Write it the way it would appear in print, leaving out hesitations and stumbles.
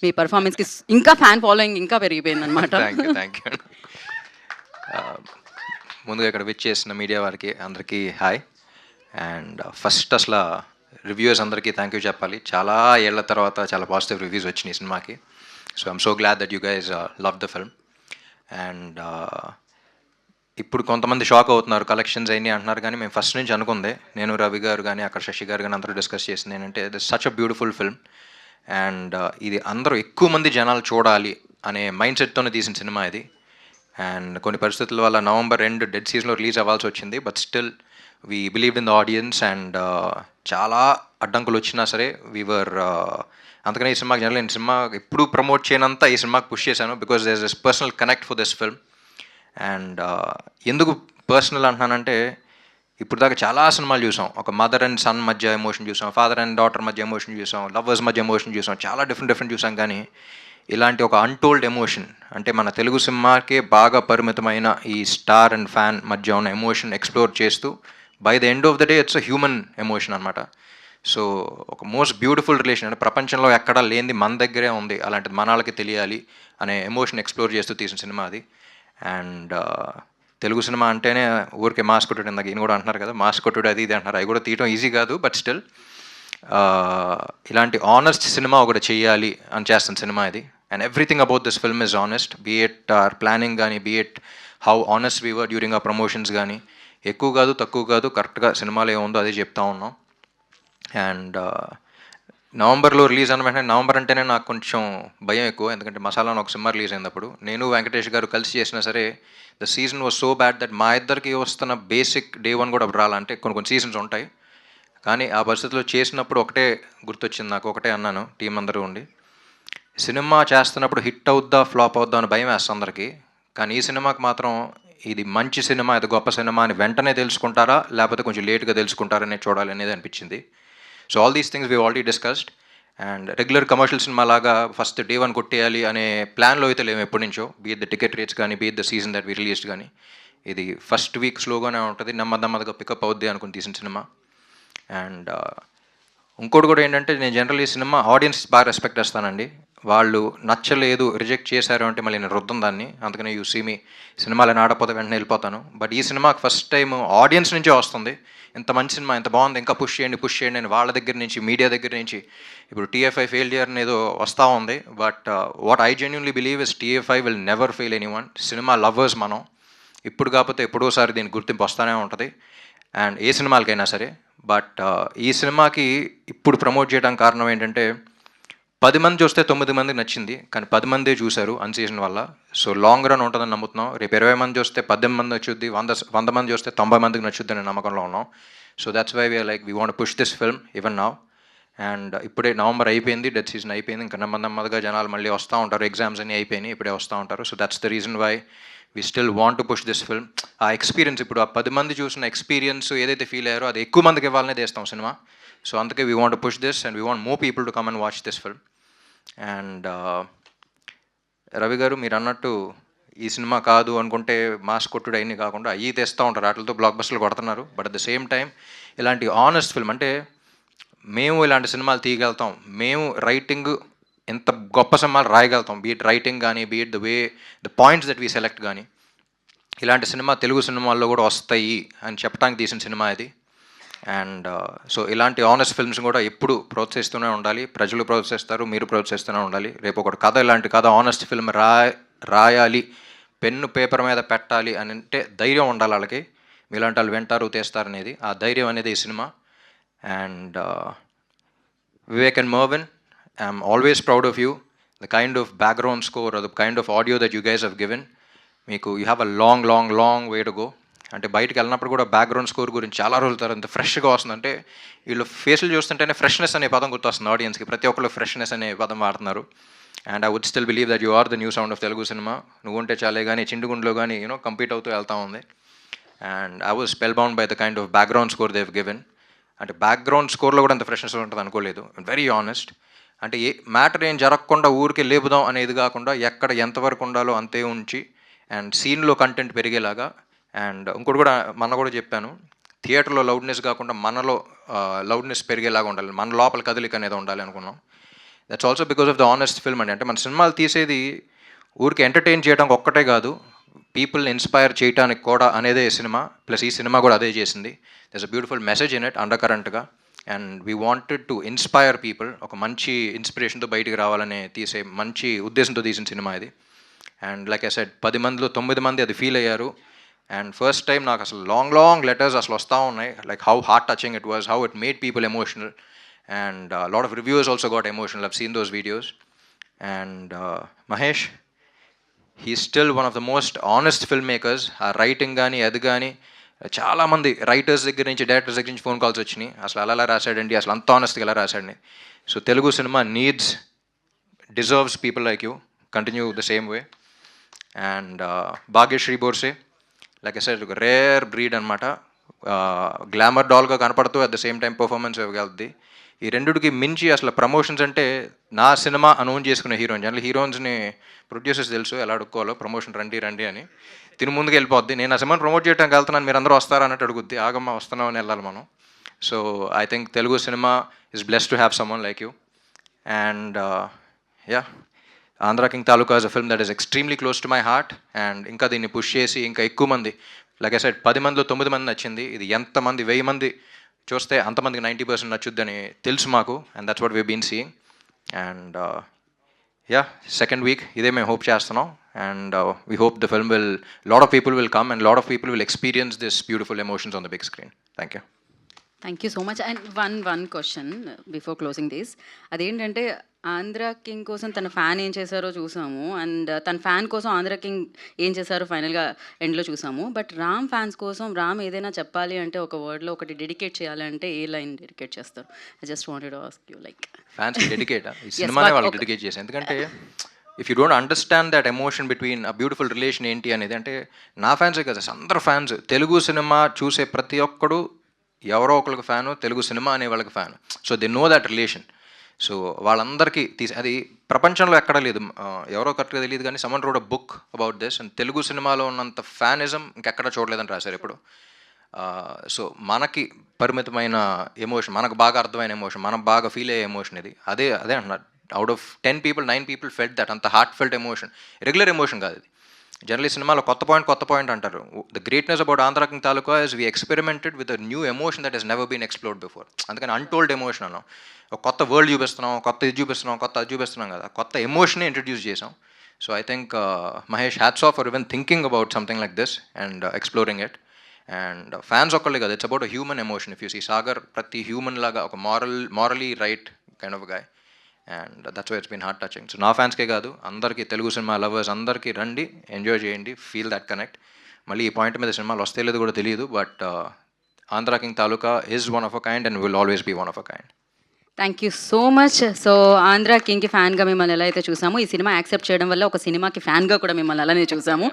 మీ పర్ఫార్మెన్స్కి ఇంకా fan following ఇంకా పెరిగిపోయింది అనమాట. Thank you. ముందుగా ఇక్కడ విచ్ చేసిన మీడియా వారికి అందరికీ హాయ్. అండ్ ఫస్ట్ అసలు రివ్యూస్ అందరికీ థ్యాంక్ యూ చెప్పాలి. చాలా ఏళ్ల తర్వాత చాలా పాజిటివ్ రివ్యూస్ వచ్చినాయి ఈ సినిమాకి. So I'm so glad that you guys love the film. And ఇప్పుడు కొంతమంది షాక్ అవుతున్నారు, కలెక్షన్స్ అయినాయి అంటున్నారు, కానీ మేము ఫస్ట్ నుంచి అనుకుందే, నేను రవి గారు కానీ అక్కడ శశి గారు కానీ అందరూ డిస్కస్ చేసింది ఏంటంటే this such a beautiful film. And ఇది అందరూ ఎక్కువ మంది జనాలు చూడాలి అనే మైండ్ సెట్తోనే తీసిన సినిమా ఇది. అండ్ కొన్ని పరిస్థితుల వల్ల నవంబర్ ఎండ్ డెడ్ సీజన్లో రిలీజ్ అవ్వాల్సి వచ్చింది. But still we believed in the audience. And చాలా అడ్డంకులు వచ్చినా సరే వీవర్ అందుకనే ఈ సినిమాకి జనరల్ నేను సినిమా ఎప్పుడు ప్రమోట్ చేయనంత ఈ సినిమాకి పుష్ చేశాను, because there is this personal connect for this film. And ఎందుకు పర్సనల్ అంటున్నానంటే ఇప్పుడు దాకా చాలా సినిమాలు చూసాం, ఒక మదర్ అండ్ సన్ మధ్య ఎమోషన్ చూసాం, ఫాదర్ అండ్ డాటర్ మధ్య ఎమోషన్ చూసాం, లవర్స్ మధ్య ఎమోషన్ చూసాం, చాలా డిఫరెంట్ చూసాం. కానీ ఇలాంటి ఒక అన్టోల్డ్ ఎమోషన్, అంటే మన తెలుగు సినిమాకే బాగా పరిమితమైన ఈ స్టార్ అండ్ ఫ్యాన్ మధ్య ఉన్న ఎమోషన్ ఎక్స్ప్లోర్ చేస్తూ by the end of the day it's a human emotion అనమాట. సో ఒక మోస్ట్ బ్యూటిఫుల్ రిలేషన్, అంటే ప్రపంచంలో ఎక్కడా లేనిది మన దగ్గరే ఉంది, అలాంటిది మన వాళ్ళకి తెలియాలి అనే ఎమోషన్ ఎక్స్ప్లోర్ చేస్తూ తీసిన సినిమా అది. అండ్ తెలుగు సినిమా అంటేనే ఊరికే మాస్ కొట్టుడు, ఇందాక ఈయన కూడా అంటున్నారు కదా మాస్ కొట్టుడు అది ఇది అంటున్నారు, అవి కూడా తీయటం ఈజీ కాదు. బట్ స్టిల్ ఇలాంటి ఆనెస్ట్ సినిమా ఒకటి చేయాలి అని చేస్తున్న సినిమా ఇది. And everything about this film is honest, be it our planning కానీ, be it how honest we were during ఆ ప్రమోషన్స్ కానీ. ఎక్కువ కాదు తక్కువ కాదు, కరెక్ట్గా సినిమాలో ఏముందో అదే చెప్తా ఉన్నాం. అండ్ నవంబర్లో రిలీజ్ అన్న వెంటనే, నవంబర్ అంటేనే నాకు కొంచెం భయం ఎక్కువ, ఎందుకంటే మసాలాను ఒక సినిమా రిలీజ్ అయినప్పుడు నేను వెంకటేష్ గారు కలిసి చేసినా సరే the season was so bad that మా ఇద్దరికి వస్తున్న బేసిక్ డే వన్ కూడా అప్పుడు రాలంటే కొన్ని సీజన్స్ ఉంటాయి. కానీ ఆ పరిస్థితిలో చేసినప్పుడు ఒకటే గుర్తొచ్చింది నాకు, ఒకటే అన్నాను టీం అందరూ ఉండి, సినిమా చేస్తున్నప్పుడు హిట్ అవుద్దా ఫ్లాప్ అవుద్దా అని భయం వేస్తుంది అందరికీ, కానీ ఈ సినిమాకి మాత్రం ఇది మంచి సినిమా, ఇది గొప్ప సినిమా అని వెంటనే తెలుసుకుంటారా లేకపోతే కొంచెం లేట్గా తెలుసుకుంటారనే చూడాలి అనేది అనిపించింది. So all these things we already discussed. And regular commercial cinema లాగా ఫస్ట్ డే వన్ కొట్టేయాలి అనే ప్లాన్లో అయితే లేము ఎప్పటి నుంచో, బీట్ ద టికెట్ రేట్స్ కానీ, beat the season that we released కానీ. ఇది ఫస్ట్ వీక్ స్లోగానే ఉంటుంది, నెమ్మదిగా పికప్ అవుద్ది అనుకుని తీసిన సినిమా. అండ్ ఇంకోటి కూడా ఏంటంటే, నేను జనరల్ ఈ సినిమా ఆడియన్స్ బాగా రెస్పెక్ట్ చేస్తానండి. వాళ్ళు నచ్చలేదు రిజెక్ట్ చేశారు అంటే మళ్ళీ నేను రుద్దం దాన్ని, అందుకనే యూ సీ మీ సినిమాలు ఆడపోతే వెంటనే వెళ్ళిపోతాను. బట్ ఈ సినిమాకి ఫస్ట్ టైం ఆడియన్స్ నుంచే వస్తుంది, ఇంత మంచి సినిమా, ఇంత బాగుంది, ఇంకా పుష్ చేయండి అని వాళ్ళ దగ్గర నుంచి, మీడియా దగ్గర నుంచి. ఇప్పుడు TFI ఫెయిల్యూర్ అనేది వస్తూ ఉంది, but what I genuinely believe is TFI will never fail anyone. Cinema lovers మనం, ఇప్పుడు కాకపోతే ఎప్పుడోసారి దీనికి గుర్తింపు వస్తూనే ఉంటుంది, అండ్ ఏ సినిమాలకైనా సరే. బట్ ఈ సినిమాకి ఇప్పుడు ప్రమోట్ చేయడానికి కారణం ఏంటంటే, 10 మంది చూస్తే 9 మందికి నచ్చింది, కానీ 10 మందే చూశారు అన్సీజన్ వల్ల. సో లాంగ్ రన్ ఉంటుందని నమ్ముతున్నాం. రేపు 20 మంది చూస్తే 18 మంది నచ్చుద్ది, 100 మంది చూస్తే 90 మందికి నచ్చుద్ది అనే నమ్మకంలో ఉన్నాం. So that's why we are like we want push this film even now. And ఇప్పుడే నవంబర్ అయిపోయింది, డెడ్ సీజన్ అయిపోయింది, ఇంకా నెమ్మదిగా జనాలు మళ్ళీ వస్తూ ఉంటారు, ఎగ్జామ్స్ అన్నీ అయిపోయినాయి, ఇప్పుడే వస్తూ ఉంటారు. So that's the reason why we still want to push this film. ఆ ఎక్స్పీరియన్స్, ఇప్పుడు ఆ 10 మంది చూసిన ఎక్స్పీరియన్స్ ఏదైతే ఫీల్ అయ్యారో అది ఎక్కువ మందికి ఇవ్వాలనే తీస్తాం సినిమా. సో అందుకే we want to push this and we want more people to come and watch this film. And Ravi గారు మీరు అన్నట్టు ఈ సినిమా కాదు అనుకుంటే మాస్ కొట్టుడు అయినా కాకుండా అయ్యి తెస్తూ ఉంటారు, వాటితో బ్లాక్ బస్టర్లు కొడుతున్నారు. But at the same time ఇలాంటి ఆనెస్ట్ ఫిల్మ్, అంటే మేము ఇలాంటి సినిమాలు తీయగలుగుతాం, మేము రైటింగ్ ఎంత గొప్ప సినిమాలు రాయగలుగుతాం, బీట్ రైటింగ్ కానీ, beat the way the points that we select కానీ, ఇలాంటి సినిమా తెలుగు సినిమాల్లో కూడా వస్తాయి అని చెప్పడానికి తీసిన సినిమా ఇది. అండ్ సో ఇలాంటి ఆనెస్ట్ ఫిల్మ్స్ కూడా ఎప్పుడు ప్రోత్సహిస్తూనే ఉండాలి, ప్రజలు ప్రోత్సహిస్తారు, మీరు ప్రోత్సహిస్తూనే ఉండాలి. రేపు ఒకటి కథ, ఇలాంటి కథ ఆనెస్ట్ ఫిల్మ్ రాయాలి, పెన్ను పేపర్ మీద పెట్టాలి అని అంటే ధైర్యం ఉండాలి వాళ్ళకి, మీలాంటి వాళ్ళు వింటారు తీస్తారు అనేది, ఆ ధైర్యం అనేది ఈ cinema. And Vivek and Marvin, I'm always proud of you, the kind of background score, the kind of audio that you guys have given. మీకు you have a long way to go. అంటే బయటకు వెళ్ళినప్పుడు కూడా బ్యాక్గ్రౌండ్ స్కోర్ గురించి చాలా రోజుల తర్వాత అంత ఫ్రెష్గా వస్తుందంటే, వీళ్ళు ఫేసులు చూస్తుంటేనే ఫ్రెష్నెస్ అనే పదం గుర్తొస్తుంది ఆడియన్స్కి, ప్రతి ఒక్కళ్ళు ఫ్రెష్నెస్ అనే పదం వాడుతున్నారు. And I would still believe that you are the new sound of Telugu cinema. నువ్వు ఉంటే చాలే కానీ చిండుగుండ్లో కానీ కంపీట్ అవుతూ వెళ్తూ ఉంది. And I was spellbound by the kind of background score they have given. అంటే బ్యాక్గ్రౌండ్ స్కోర్లో కూడా అంత ఫ్రెష్నెస్ ఉంటుంది అనుకోలేదు, వెరీ ఆనెస్ట్. అంటే ఏ మ్యాటర్ ఏం జరగకుండా ఊరికే లేపుదాం అనేది కాకుండా, ఎక్కడ ఎంతవరకు ఉండాలో అంతే ఉంచి, అండ్ సీన్లో కంటెంట్ పెరిగేలాగా. అండ్ ఇంకోటి కూడా కూడా చెప్పాను, థియేటర్లో లౌడ్నెస్ కాకుండా మనలో లౌడ్నెస్ పెరిగేలాగా ఉండాలి, మన లోపల కదలిక అనేది ఉండాలి అనుకున్నాం. That's also because of the honest film అండి. అంటే మన సినిమాలు తీసేది ఊరికి ఎంటర్టైన్ చేయడానికి ఒక్కటే కాదు, పీపుల్ని ఇన్స్పైర్ చేయడానికి కూడా అనేదే ఈ సినిమా. ప్లస్ ఈ సినిమా కూడా అదే చేసింది. There's a beautiful message in it అండర్ కరెంట్గా. And we wanted to inspire people. ఒక మంచి ఇన్స్పిరేషన్తో బయటికి రావాలనే తీసే మంచి ఉద్దేశంతో తీసిన సినిమా ఇది. అండ్ లైక్ ఐ సెడ్ 10 మందిలో 9 మంది అది ఫీల్ అయ్యారు. అండ్ ఫస్ట్ టైం నాకు అసలు లాంగ్ లెటర్స్ అసలు వస్తూ ఉన్నాయి, like how heart touching it was, how it made people emotional. And lot of reviews also got emotional. I've seen those videos. And Mahesh, he's still one of the most honest filmmakers. ఆ writing కానీ అది కానీ చాలామంది writers దగ్గర నుంచి directors దగ్గర నుంచి phone calls వచ్చినాయి, అసలు అలా రాశాడండి, అసలు అంత ఆనెస్ట్గా ఎలా రాశాడని. So Telugu cinema needs, deserves people like you. Continue the same way. And Bhagyashri Borse, like I said, ఒక రేర్ బ్రీడ్ అనమాట. గ్లామర్ డాల్గా కనపడుతూ at the same time performance ఇవ్వగలది. ఈ రెండుకి మించి అసలు ప్రమోషన్స్ అంటే నా సినిమా అనౌన్స్ చేసుకునే హీరోయిన్. జనరల్ హీరోయిన్స్ని ప్రొడ్యూసర్స్ తెలుసు ఎలా అడుక్కోవాలో, ప్రమోషన్ రండి అని. తిని ముందుకు వెళ్ళిపోద్ది. నేను ఆ సినిమాని ప్రమోట్ చేయడానికి వెళ్తున్నాను, మీరు అందరూ వస్తారా అన్నట్టు అడుగుద్ది. ఆగమ్మ వస్తున్నాం అని వెళ్ళాలి మనం. So I think Telugu cinema is blessed to have someone like you. And yeah, Andhra King Taluka is a film that is extremely close to my heart. And ఇంకా దీన్ని పుష్ చేసి ఇంకా ఎక్కువ మంది, లైక్ ఐ సెడ్ 10 మందిలో 9 మంది నచ్చింది. ఇది ఎంతమంది 1000 మంది చూస్తే అంతమందికి 90% నచ్చుద్దని తెలుసు మాకు. And that's what we been seeing. And yeah, second week ఇదే మేము హోప్ చేస్తున్నాం. And we hope the film will, lot of people will come and lot of people will experience this beautiful emotions on the big screen. Thank you. Thank you so much. And one question before closing this. అదేంటంటే Andhra king కోసం తన fan ఏం చేశారో చూసాము, and తన fan కోసం Andhra king ఏం చేశారో ఫైనల్గా ఎండ్లో చూసాము. బట్ రామ్ ఫ్యాన్స్ కోసం రామ్ ఏదైనా చెప్పాలి అంటే, ఒక వర్డ్లో ఒకటి డెడికేట్ చేయాలంటే ఏ లైన్ డెడికేట్ చేస్తారు? I just wanted to ask you, like fans dedicate ఈ సినిమానే వాళ్ళకి డెడికేట్ చేశాను. ఎందుకంటే if you don't understand that emotion between a beautiful relation ఏంటి అనేది, అంటే నా ఫ్యాన్సే కదా, అందరు ఫ్యాన్స్, తెలుగు సినిమా చూసే ప్రతి ఒక్కడు ఎవరో ఒకరికి ఫ్యాను, తెలుగు సినిమా అనే వాళ్ళకి fan. So they know that relation. So వాళ్ళందరికీ అది ప్రపంచంలో ఎక్కడా లేదు. ఎవరో కరెక్ట్గా తెలియదు కానీ someone road a book about this. And Telugu సినిమాలో ఉన్నంత ఫ్యానిజం ఇంకెక్కడ చూడలేదని రాశారు ఇప్పుడు. సో మనకి పరిమితమైన ఎమోషన్, మనకు బాగా అర్థమైన ఎమోషన్, మనం బాగా ఫీల్ అయ్యే ఎమోషన్ ఇది. అదే అంటున్నారు, out of 10 people 9 people felt that. అంత heart felt emotion, regular emotion కాదు ఇది. జనరల్లీ సినిమాలో కొత్త పాయింట్ అంటారు. The greatness about Andhra King Taluka is we experimented with a new emotion that has never been explored before. అందుకని అన్టోల్డ్ ఎమోషన్ అన్నాం. ఒక కొత్త వరల్డ్ చూపిస్తున్నాం, కొత్త ఇది చూపిస్తున్నాం కదా, కొత్త ఎమోషన్ని ఇంట్రడ్యూస్ చేసాం. So I think Mahesh, hats off for even thinking about something like this and exploring it. And fans ఒక్కళ్ళే కదా, it's about a human emotion. If you see Sagar, ప్రతి హ్యూమన్ లాగా ఒక morally right kind of guy. And that's why it's been heart touching. So నా ఫ్యాన్స్కే కాదు, అందరికీ, Telugu cinema lovers అందరికీ రండి, ఎంజాయ్ చేయండి, ఫీల్ దట్ కనెక్ట్. మళ్ళీ ఈ పాయింట్ మీద సినిమాలు వస్తే లేదు కూడా తెలియదు, but Andhra King Taluka is one of a kind and will always be one of a kind. Thank you so much. So Andhra కింగ్కి ఫ్యాన్గా మిమ్మల్ని ఎలా అయితే చూసామో, ఈ సినిమా యాక్సెప్ట్ చేయడం వల్ల ఒక సినిమాకి ఫ్యాన్గా కూడా మిమ్మల్ని అలానే చూసాము.